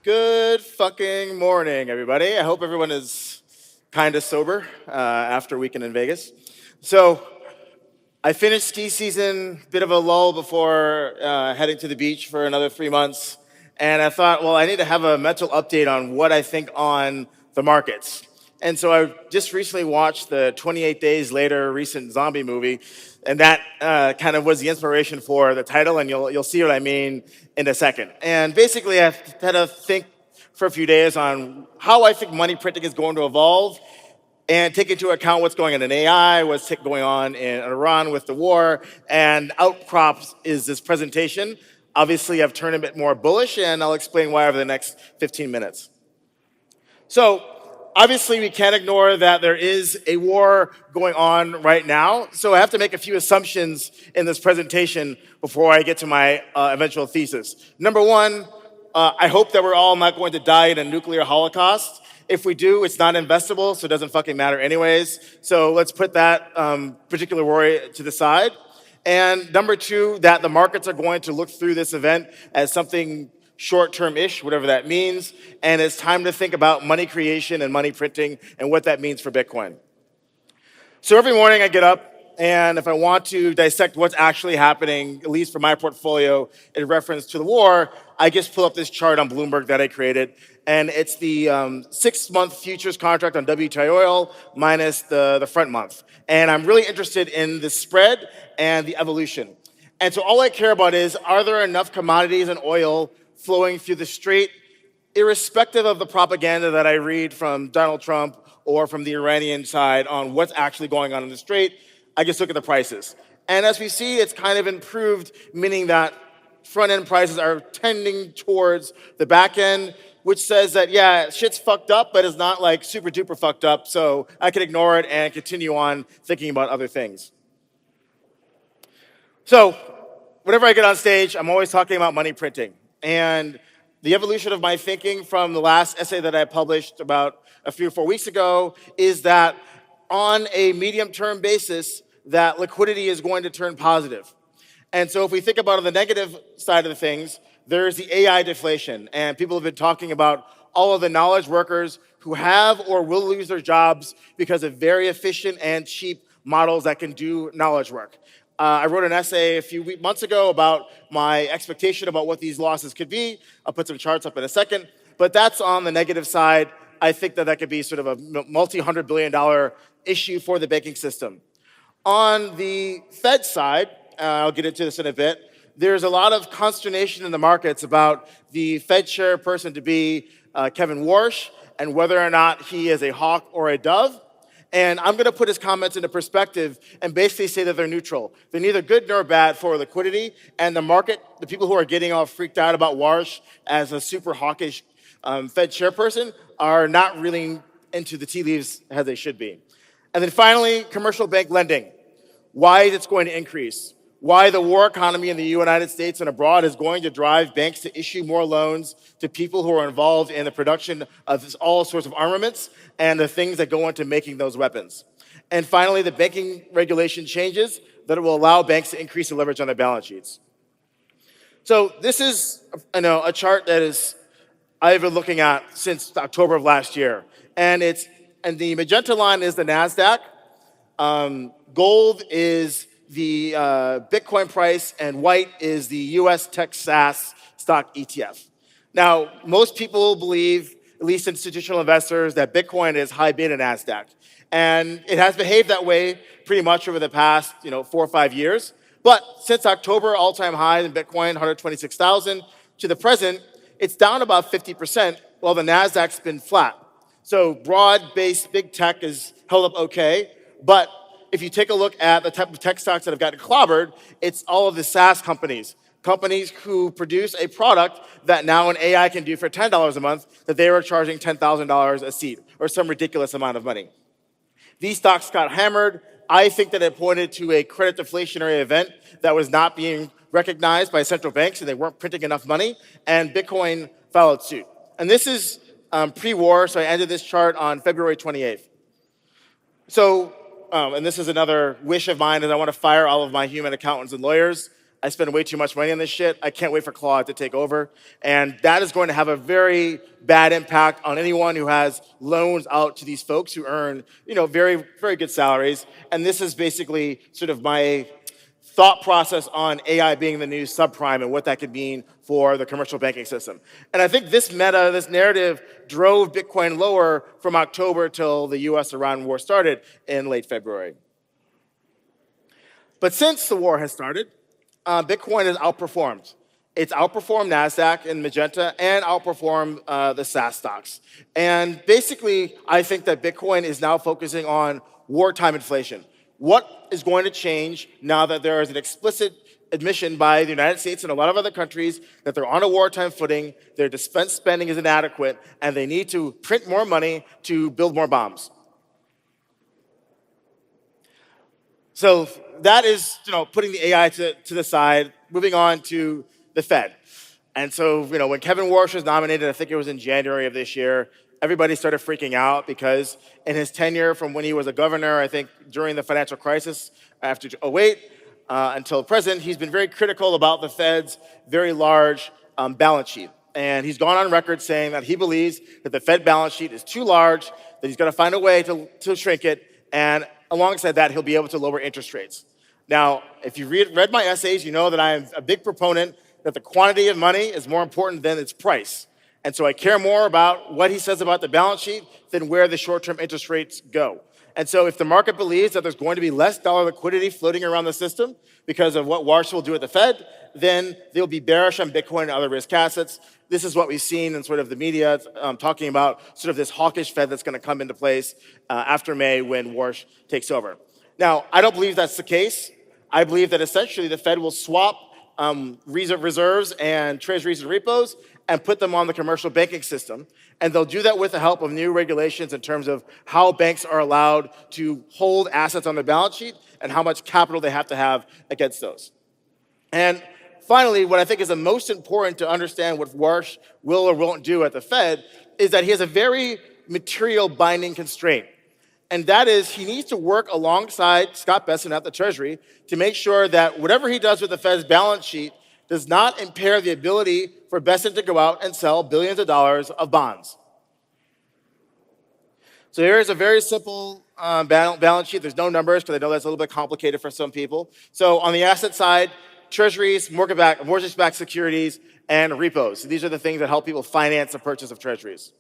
Good fucking morning, everybody. I hope everyone is kind of sober after a weekend in Vegas. So I finished ski season, bit of a lull before heading to the beach for another 3 months. And I thought, well, I need to have a mental update on what I think on the markets. And so I just recently watched the 28 Days Later recent zombie movie, and that kind of was the inspiration for the title, and you'll see what I mean in a second. And basically, I had to think for a few days on how I think money printing is going to evolve and take into account what's going on in AI, what's going on in Iran with the war, and outcrops is this presentation. Obviously, I've turned a bit more bullish, and I'll explain why over the next 15 minutes. So, obviously, we can't ignore that there is a war going on right now. So I have to make a few assumptions in this presentation before I get to my eventual thesis. Number one, I hope that we're all not going to die in a nuclear holocaust. If we do, it's not investable, so it doesn't fucking matter anyways. So let's put that particular worry to the side. And number two, that the markets are going to look through this event as something short-term-ish, whatever that means, and it's time to think about money creation and money printing and what that means for Bitcoin. So every morning I get up, and if I want to dissect what's actually happening, at least for my portfolio in reference to the war, I just pull up this chart on Bloomberg that I created, and it's the 6-month futures contract on WTI oil minus the front month. And I'm really interested in the spread and the evolution. And so all I care about is, are there enough commodities and oil flowing through the strait, irrespective of the propaganda that I read from Donald Trump or from the Iranian side on what's actually going on in the strait? I just look at the prices. And as we see, it's kind of improved, meaning that front-end prices are tending towards the back end, which says that, yeah, shit's fucked up, but it's not like super duper fucked up, so I can ignore it and continue on thinking about other things. So, whenever I get on stage, I'm always talking about money printing. And the evolution of my thinking from the last essay that I published about a few 4 weeks ago is that on a medium-term basis, that liquidity is going to turn positive. And so if we think about on the negative side of the things, there's the AI deflation. And people have been talking about all of the knowledge workers who have or will lose their jobs because of very efficient and cheap models that can do knowledge work. I wrote an essay a few months ago about my expectation about what these losses could be. I'll put some charts up in a second. But that's on the negative side. I think that could be sort of a multi-$100 billion issue for the banking system. On the Fed side, I'll get into this in a bit, there's a lot of consternation in the markets about the Fed chairperson to be Kevin Warsh and whether or not he is a hawk or a dove. And I'm going to put his comments into perspective and basically say that they're neutral. They're neither good nor bad for liquidity. And the market, the people who are getting all freaked out about Warsh as a super hawkish Fed chairperson are not really into the tea leaves as they should be. And then finally, commercial bank lending. Why it's going to increase. Why the war economy in the United States and abroad is going to drive banks to issue more loans to people who are involved in the production of all sorts of armaments and the things that go into making those weapons. And finally, the banking regulation changes that will allow banks to increase the leverage on their balance sheets. So this is a chart that I've been looking at since October of last year. And the magenta line is the NASDAQ. Gold is the Bitcoin price, and white is the US tech SaaS stock ETF. Now, most people believe, at least institutional investors, that Bitcoin is high beta NASDAQ. And it has behaved that way pretty much over the past 4 or 5 years. But since October, all-time high in Bitcoin, 126,000, to the present, it's down about 50%, while the NASDAQ's been flat. So broad-based big tech is held up okay, but if you take a look at the type of tech stocks that have gotten clobbered, it's all of the SaaS companies who produce a product that now an AI can do for $10 a month that they were charging $10,000 a seat, or some ridiculous amount of money. These stocks got hammered. I think that it pointed to a credit deflationary event that was not being recognized by central banks, and they weren't printing enough money, and Bitcoin followed suit. And this is pre-war, so I ended this chart on February 28th. So, and this is another wish of mine, is I want to fire all of my human accountants and lawyers. I spend way too much money on this shit. I can't wait for Claude to take over. And that is going to have a very bad impact on anyone who has loans out to these folks who earn, very, very good salaries. And this is basically sort of my thought process on AI being the new subprime and what that could mean for the commercial banking system. And I think this narrative drove Bitcoin lower from October till the US-Iran war started in late February. But since the war has started, Bitcoin has outperformed. It's outperformed NASDAQ and Magenta and outperformed the SaaS stocks. And basically, I think that Bitcoin is now focusing on wartime inflation. What is going to change now that there is an explicit admission by the United States and a lot of other countries that they're on a wartime footing, their defense spending is inadequate, and they need to print more money to build more bombs. So that is, putting the AI to the side, moving on to the Fed. And so, when Kevin Warsh was nominated, I think it was in January of this year, everybody started freaking out because in his tenure from when he was a governor, I think during the financial crisis after 2008 until present, he's been very critical about the Fed's very large balance sheet. And he's gone on record saying that he believes that the Fed balance sheet is too large, that he's going to find a way to shrink it, and alongside that, he'll be able to lower interest rates. Now, if you read my essays, you know that I am a big proponent that the quantity of money is more important than its price. And so I care more about what he says about the balance sheet than where the short-term interest rates go. And so if the market believes that there's going to be less dollar liquidity floating around the system because of what Warsh will do at the Fed, then they'll be bearish on Bitcoin and other risk assets. This is what we've seen in sort of the media talking about sort of this hawkish Fed that's going to come into place after May when Warsh takes over. Now, I don't believe that's the case. I believe that essentially the Fed will swap reserves and treasuries and repos and put them on the commercial banking system. And they'll do that with the help of new regulations in terms of how banks are allowed to hold assets on their balance sheet and how much capital they have to have against those. And finally, what I think is the most important to understand what Warsh will or won't do at the Fed is that he has a very material binding constraint. And that is he needs to work alongside Scott Bessent at the Treasury to make sure that whatever he does with the Fed's balance sheet does not impair the ability for Bessent to go out and sell billions of dollars of bonds. So here is a very simple balance sheet. There's no numbers because I know that's a little bit complicated for some people. So on the asset side, treasuries, mortgage-backed securities, and repos. So these are the things that help people finance the purchase of treasuries.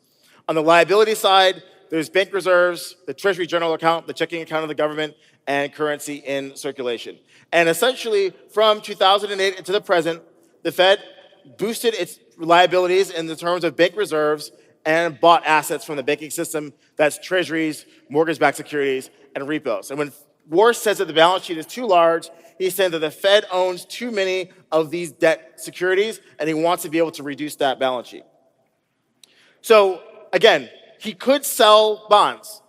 On the liability side, there's bank reserves, the Treasury General Account, the checking account of the government, and currency in circulation. And essentially, from 2008 to the present, the Fed boosted its liabilities in the terms of bank reserves and bought assets from the banking system. That's treasuries, mortgage-backed securities, and repos. And when Warsh says that the balance sheet is too large, he's saying that the Fed owns too many of these debt securities, and he wants to be able to reduce that balance sheet. So again, he could sell bonds.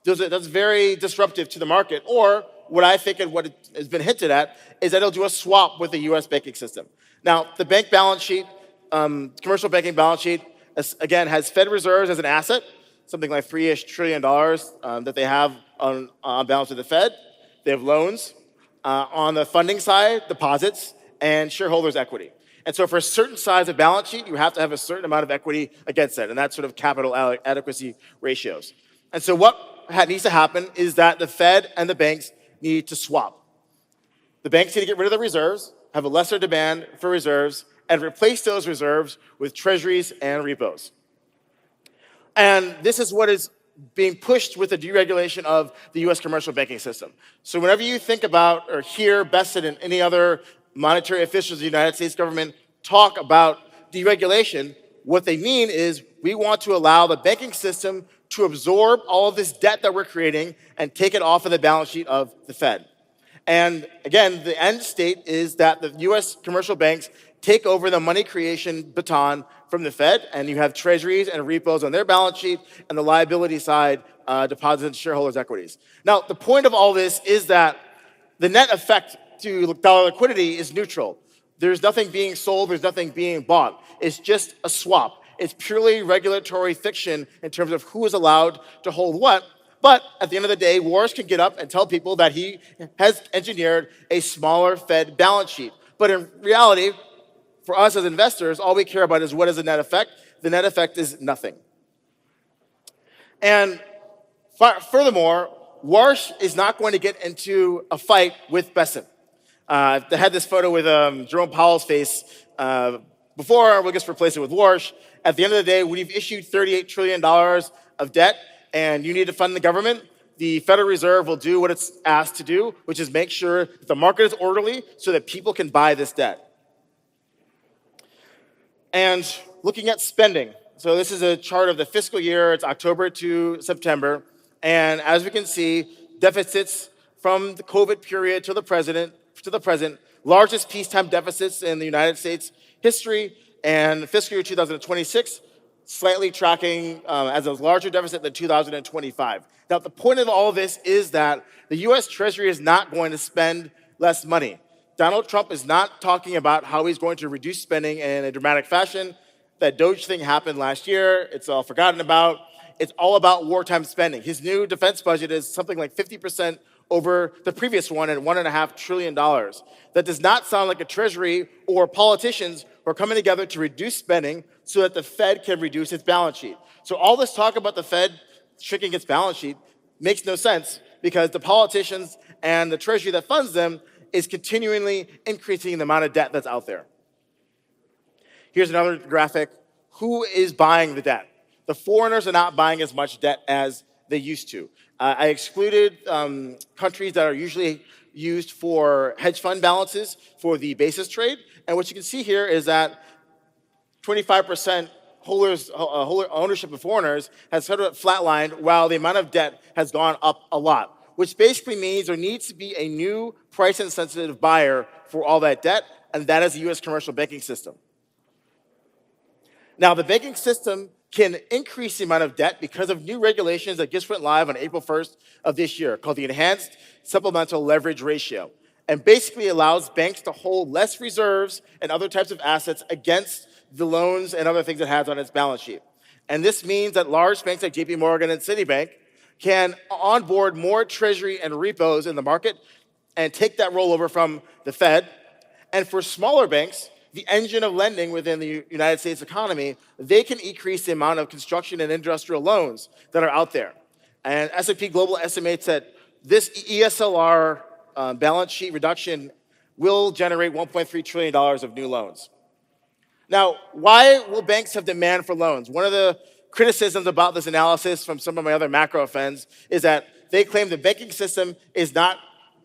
That's very disruptive to the market. Or what I think and what has been hinted at is that he'll do a swap with the US banking system. Now, the bank balance sheet, commercial banking balance sheet, again, has Fed reserves as an asset, something like $3-ish trillion that they have on balance with the Fed. They have loans. On the funding side, deposits and shareholders' equity. And so for a certain size of balance sheet, you have to have a certain amount of equity against it, and that's sort of capital adequacy ratios. And so what needs to happen is that the Fed and the banks need to swap. The banks need to get rid of the reserves, have a lesser demand for reserves, and replace those reserves with treasuries and repos. And this is what is being pushed with the deregulation of the US commercial banking system. So whenever you think about or hear Bessent and any other monetary officials of the United States government talk about deregulation, what they mean is we want to allow the banking system to absorb all of this debt that we're creating and take it off of the balance sheet of the Fed. And again, the end state is that the US commercial banks take over the money creation baton from the Fed, and you have treasuries and repos on their balance sheet, and the liability side, deposits and shareholders' equities. Now, the point of all this is that the net effect to dollar liquidity is neutral. There's nothing being sold, there's nothing being bought. It's just a swap. It's purely regulatory fiction in terms of who is allowed to hold what. But at the end of the day, Warsh can get up and tell people that he has engineered a smaller Fed balance sheet. But in reality, for us as investors, all we care about is what is the net effect. The net effect is nothing. And furthermore, Warsh is not going to get into a fight with Bessent. They had this photo with Jerome Powell's face before. We'll just replace it with Warsh. At the end of the day, we've issued $38 trillion of debt, and you need to fund the government. The Federal Reserve will do what it's asked to do, which is make sure that the market is orderly so that people can buy this debt. And looking at spending. So this is a chart of the fiscal year. It's October to September. And as we can see, deficits from the COVID period to the present, largest peacetime deficits in the United States history, and fiscal year 2026, slightly tracking as a larger deficit than 2025. Now, the point of all of this is that the US Treasury is not going to spend less money. Donald Trump is not talking about how he's going to reduce spending in a dramatic fashion. That Doge thing happened last year. It's all forgotten about. It's all about wartime spending. His new defense budget is something like 50% over the previous one at $1.5 trillion. That does not sound like a Treasury or politicians who are coming together to reduce spending so that the Fed can reduce its balance sheet. So all this talk about the Fed shrinking its balance sheet makes no sense because the politicians and the Treasury that funds them is continually increasing the amount of debt that's out there. Here's another graphic. Who is buying the debt? The foreigners are not buying as much debt as they used to. I excluded countries that are usually used for hedge fund balances for the basis trade. And what you can see here is that 25% ownership of foreigners has sort of flatlined while the amount of debt has gone up a lot, which basically means there needs to be a new price-insensitive buyer for all that debt, and that is the U.S. commercial banking system. Now, the banking system can increase the amount of debt because of new regulations that just went live on April 1st of this year called the Enhanced Supplemental Leverage Ratio, and basically allows banks to hold less reserves and other types of assets against the loans and other things it has on its balance sheet. And this means that large banks like JP Morgan and Citibank can onboard more treasury and repos in the market and take that rollover from the Fed. And for smaller banks, the engine of lending within the United States economy, they can increase the amount of construction and industrial loans that are out there. And S&P Global estimates that this ESLR balance sheet reduction will generate $1.3 trillion of new loans. Now, why will banks have demand for loans? One of the criticisms about this analysis from some of my other macro friends is that they claim the banking system is not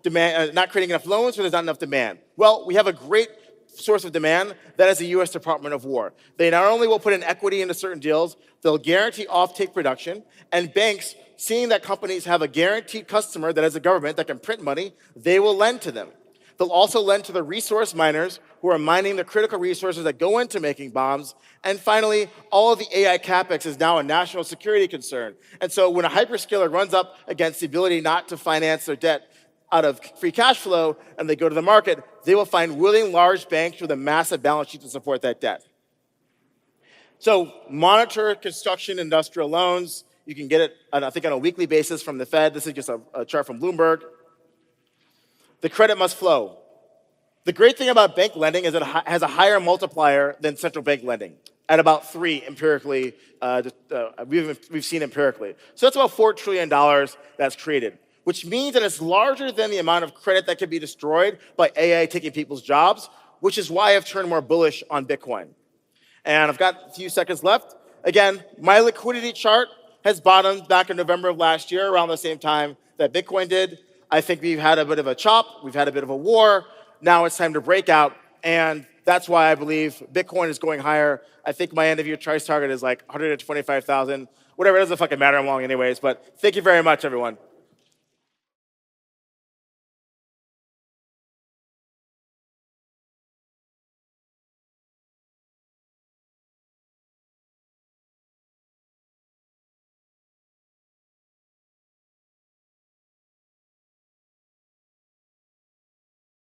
creating enough loans or there's not enough demand. Well, we have a great source of demand, that is the U.S. Department of War. They not only will put in equity into certain deals, they'll guarantee off-take production, and banks, seeing that companies have a guaranteed customer that is a government that can print money, they will lend to them. They'll also lend to the resource miners who are mining the critical resources that go into making bombs. And finally, all of the AI capex is now a national security concern. And so when a hyperscaler runs up against the ability not to finance their debt out of free cash flow and they go to the market, they will find willing large banks with a massive balance sheet to support that debt. So monitor construction industrial loans. You can get it, I think, on a weekly basis from the Fed. This is just a chart from Bloomberg. The credit must flow. The great thing about bank lending is it has a higher multiplier than central bank lending, at about 3 empirically, we've seen empirically. So that's about $4 trillion that's created, which means that it's larger than the amount of credit that could be destroyed by AI taking people's jobs, which is why I've turned more bullish on Bitcoin. And I've got a few seconds left. Again, my liquidity chart has bottomed back in November of last year, around the same time that Bitcoin did. I think we've had a bit of a chop, we've had a bit of a war. Now it's time to break out, and that's why I believe Bitcoin is going higher. I think my end of year price target is like 125,000. Whatever, it doesn't fucking matter, I'm long anyways, but thank you very much, everyone.